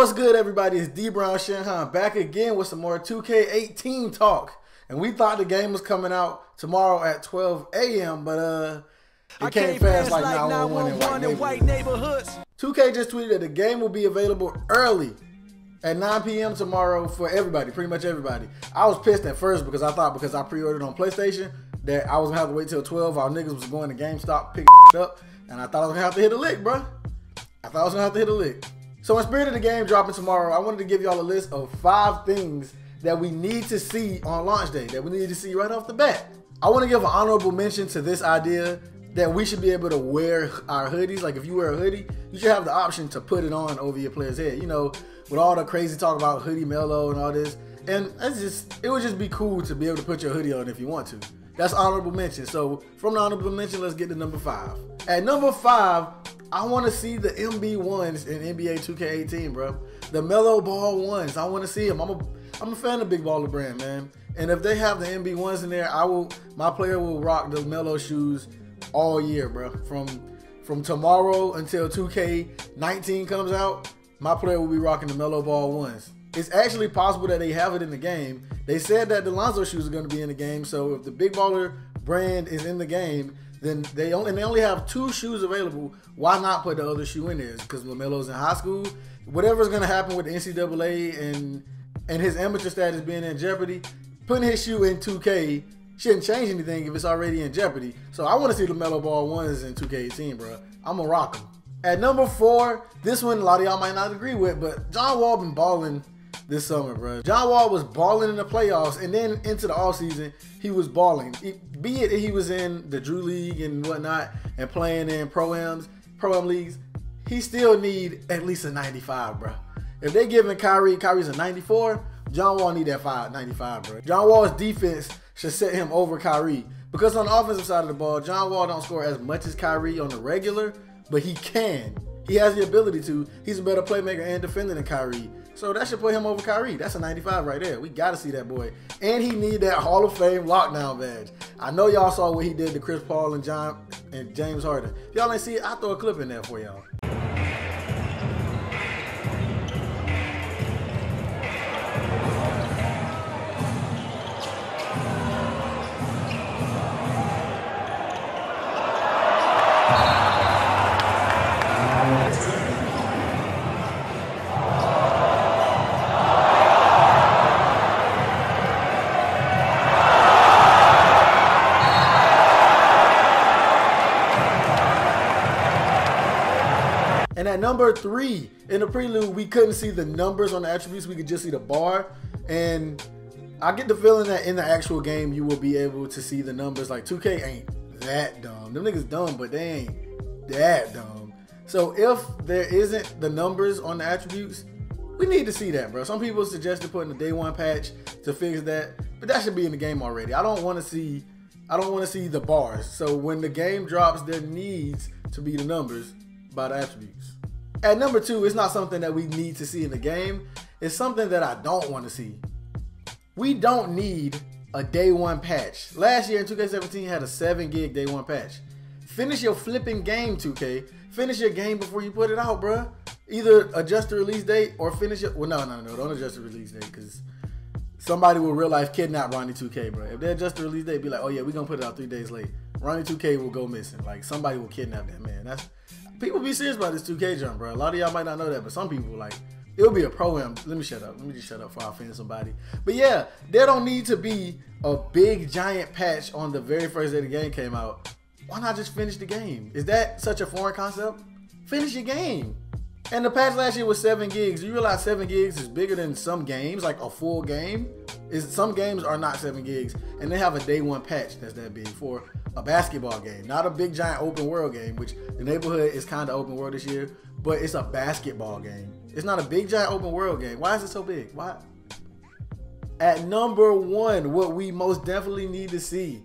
What's good, everybody? It's D Brown Shenhan back again with some more 2K18 talk. And we thought the game was coming out tomorrow at 12 a.m., but it came fast like 911 in white neighborhoods. 2K just tweeted that the game will be available early at 9 p.m. tomorrow for everybody, pretty much everybody. I was pissed at first because I thought because I pre-ordered on PlayStation that I was gonna have to wait till 12. Our niggas was going to GameStop picking up, and I thought I was gonna have to hit a lick, bro. I thought I was gonna have to hit a lick. So in spirit of the game dropping tomorrow, I wanted to give y'all a list of 5 things that we need to see on launch day, that we need to see right off the bat. I want to give an honorable mention to this idea that we should be able to wear our hoodies. Like if you wear a hoodie, you should have the option to put it on over your player's head. You know, with all the crazy talk about hoodie mellow and all this. And it would just be cool to be able to put your hoodie on if you want to. That's honorable mention. So from the honorable mention, let's get to number 5. At number 5, I want to see the MB1s in NBA 2K18, bro. The Mellow Ball ones. I want to see them. I'm a fan of Big Baller Brand, man. And if they have the MB1s in there, my player will rock the Mellow shoes all year, bro. From tomorrow until 2K19 comes out, my player will be rocking the Mellow Ball ones. It's actually possible that they have it in the game. They said that the Lonzo shoes are going to be in the game, so if the Big Baller Brand is in the game, then they only have 2 shoes available. Why not put the other shoe in there? Because LaMelo's in high school. Whatever's going to happen with the NCAA and his amateur status being in jeopardy, putting his shoe in 2K shouldn't change anything if it's already in jeopardy. So I want to see the Mellow Ball ones in 2K18, bro. I'm going to rock them. At number 4, this one a lot of y'all might not agree with, but John Wall been balling this summer, bro. John Wall was balling in the playoffs, and then into the offseason, he was balling. Be it he was in the Drew League and whatnot and playing in Pro-Am leagues, he still need at least a 95, bro. If they giving Kyrie's a 94, John Wall need that 95, bro. John Wall's defense should set him over Kyrie. Because on the offensive side of the ball, John Wall don't score as much as Kyrie on the regular, but he can. He has the ability to. He's a better playmaker and defender than Kyrie. So that should put him over Kyrie. That's a 95 right there. We got to see that boy. And he need that Hall of Fame lockdown badge. I know y'all saw what he did to Chris Paul and James Harden. If y'all ain't see it, I'll throw a clip in there for y'all. And at number 3, in the prelude, we couldn't see the numbers on the attributes. We could just see the bar. And I get the feeling that in the actual game, you will be able to see the numbers. Like 2K ain't that dumb. Them niggas dumb, but they ain't that dumb. So if there isn't the numbers on the attributes, we need to see that, bro. Some people suggested putting a day 1 patch to fix that, but that should be in the game already. I don't want to see the bars. So when the game drops, there needs to be the numbers by the attributes. At number 2, it's not something that we need to see in the game. It's something that I don't want to see. We don't need a day 1 patch. Last year in 2K17 had a 7 gig day 1 patch. Finish your flipping game, 2K. Finish your game before you put it out, bruh. Either adjust the release date or finish it. Well, no, don't adjust the release date because somebody will real life kidnap Ronnie 2K, bro. If they adjust the release date, be like, oh yeah, we're going to put it out 3 days late. Ronnie 2K will go missing. Like somebody will kidnap that man. People be serious about this 2K jump, bro. A lot of y'all might not know that, but some people, like, it'll be a Pro-Am. Let me shut up. Let me just shut up before I offend somebody. But yeah, there don't need to be a big, giant patch on the very first day the game came out. Why not just finish the game? Is that such a foreign concept? Finish your game. And the patch last year was 7 gigs. You realize 7 gigs is bigger than some games, like a full game? Some games are not 7 gigs, and they have a day 1 patch that's that big for a basketball game, not a big giant open world game, which the neighborhood is kind of open world this year, but it's a basketball game. It's not a big giant open world game. Why is it so big? Why? At number 1, what we most definitely need to see,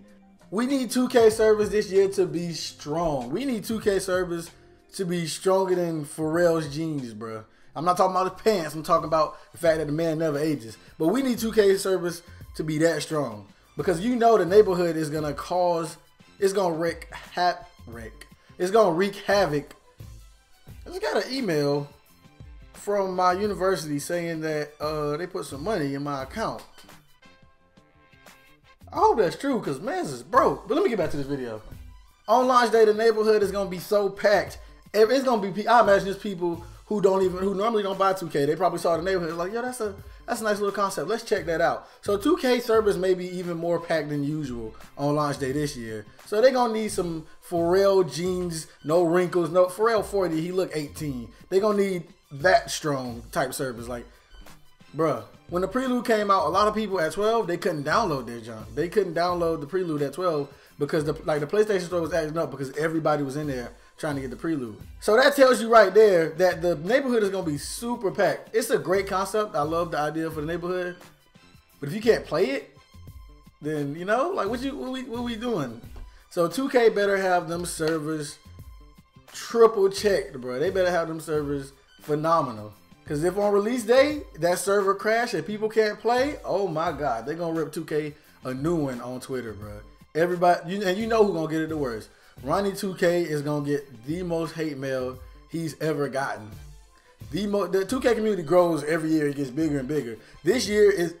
we need 2K servers this year to be strong. We need 2K servers to be stronger than Pharrell's jeans, bro. I'm not talking about his pants. I'm talking about the fact that the man never ages. But we need 2K servers to be that strong. Because you know the neighborhood is going to cause, it's going to wreak havoc. I just got an email from my university saying that they put some money in my account. I hope that's true, because man's is broke. But let me get back to this video. On launch day, the neighborhood is gonna be so packed. It's gonna be, I imagine, it's people who normally don't buy 2K. They probably saw the neighborhood like, yo, that's a nice little concept. Let's check that out. So 2K servers may be even more packed than usual on launch day this year. So they're gonna need some Pharrell jeans, no wrinkles, no Pharrell 40, he look 18. They're gonna need that strong type servers. Like, bruh, when the Prelude came out, a lot of people at 12, they couldn't download their junk. They couldn't download the Prelude at 12 because the PlayStation Store was acting up because everybody was in there trying to get the Prelude. So that tells you right there that the neighborhood is gonna be super packed. It's a great concept. I love the idea for the neighborhood. But if you can't play it, then, you know, like what we doing? So 2K better have them servers triple checked, bro. They better have them servers phenomenal. Because if on release day, that server crash and people can't play, oh my God, they're gonna rip 2K a new one on Twitter, bro. Everybody, and you know who's gonna get it the worst. Ronnie 2K is gonna get the most hate mail he's ever gotten. The 2K community grows every year; it gets bigger and bigger. This year is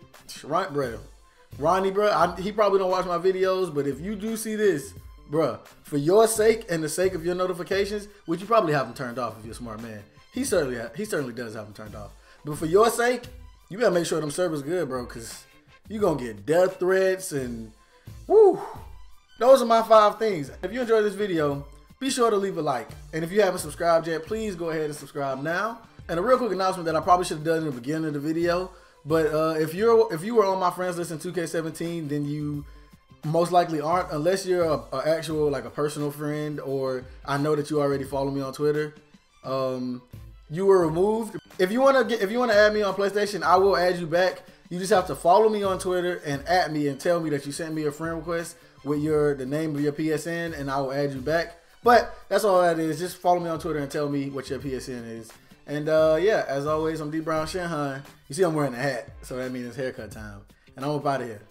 Ronnie, bro. He probably don't watch my videos, but if you do see this, bro, for your sake and the sake of your notifications, which you probably have them turned off if you're a smart man, he certainly does have them turned off. But for your sake, you better make sure them servers good, bro, because you gonna get death threats and woo. Those are my 5 things. If you enjoyed this video, be sure to leave a like. And if you haven't subscribed yet, please go ahead and subscribe now. And a real quick announcement that I probably should have done in the beginning of the video, but if you were on my friends list in 2K17, then you most likely aren't, unless you're a actual, like a personal friend, or I know that you already follow me on Twitter. You were removed. If you wanna add me on PlayStation, I will add you back. You just have to follow me on Twitter and at me and tell me that you sent me a friend request with the name of your PSN, and I will add you back. But that's all that is. Just follow me on Twitter and tell me what your PSN is. And yeah, as always, I'm D Brown Shinhan. You see I'm wearing a hat, so that means it's haircut time. And I'm up out of here.